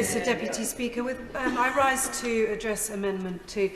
Mr Deputy Speaker, I rise to address Amendment 2.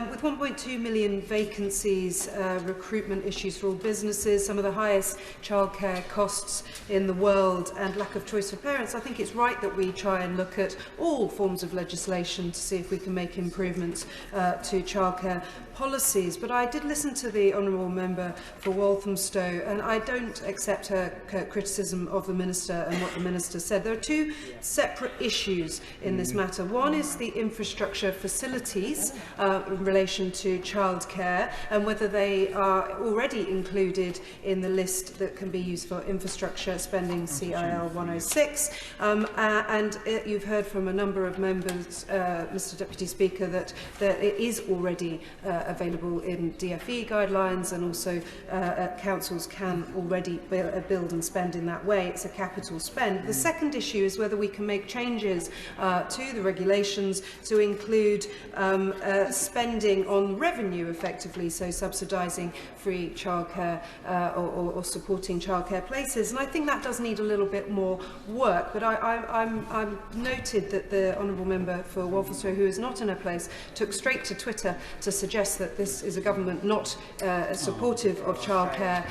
With 1.2 million vacancies, recruitment issues for all businesses, some of the highest childcare costs in the world and lack of choice for parents, I think it's right that we try and look at all forms of legislation to see if we can make improvements to childcare policies. But I did listen to the Honourable Member for Walthamstow, and I don't accept her criticism of the Minister and what the Minister said. There are two separate issues in this matter. One is the infrastructure facilities in relation to childcare and whether they are already included in the list that can be used for infrastructure spending CIL 106. You've heard from a number of members, Mr Deputy Speaker, that it is already available in DFE guidelines, and also councils can already build and spend in that way. It's a capital spend. The second issue is whether we can make changes to the regulations to include spending on revenue effectively, so subsidising free childcare or supporting childcare places. And I think that does need a little bit more work, but I'm noted that the Honourable Member for Walthamstow, who is not in her place, took straight to Twitter to suggest that this is a government not supportive of childcare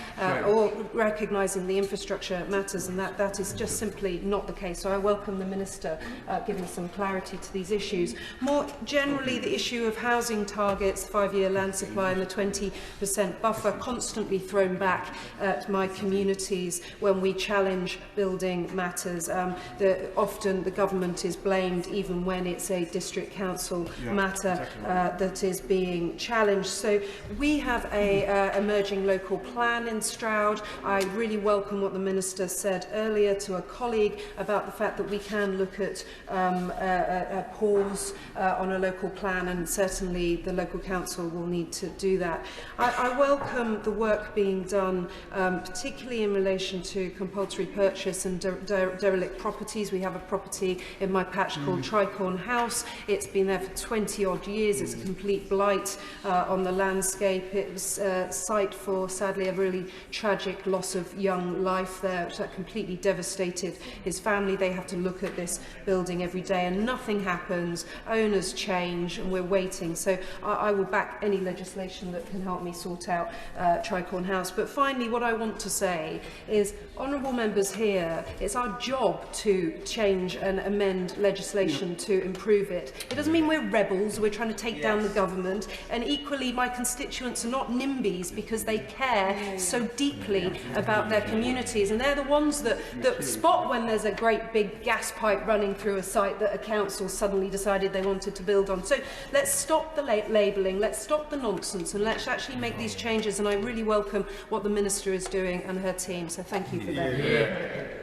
or recognising the infrastructure matters, and that is just simply not the case. So I welcome the Minister giving some clarity to these issues. More generally, the issue of housing targets, 5-year land supply and the 20% buffer, constantly thrown back at my communities when we challenge building matters. Often the government is blamed even when it's a district council matter that is being challenged. So we have a emerging local plan in Stroud. I really welcome what the Minister said earlier to a colleague about the fact that we can look at a pause on a local plan, and certainly the local council will need to do that. I welcome the work being done, particularly in relation to compulsory purchase and derelict properties. We have a property in my patch called Tricorn House. It's been there for 20-odd years. It's a complete blight on the landscape. It was a site for, sadly, a really tragic loss of young life there, which completely devastated his family. They have to look at this building every day and nothing happens. Owners change and we're waiting. So I will back any legislation that can help me sort out Tricorn House. But finally, what I want to say is, honourable members here, it's our job to change and amend legislation to improve it. It doesn't mean we're rebels, we're trying to take down the government, and equally my constituents are not NIMBYs because they care so deeply about their communities, and they're the ones that spot when there's a great big gas pipe running through a site that a council suddenly decided they wanted to build on. So let's stop the labelling, let's stop the nonsense, and let's actually make these changes, and I really welcome what the Minister is doing and her team, so thank you for that.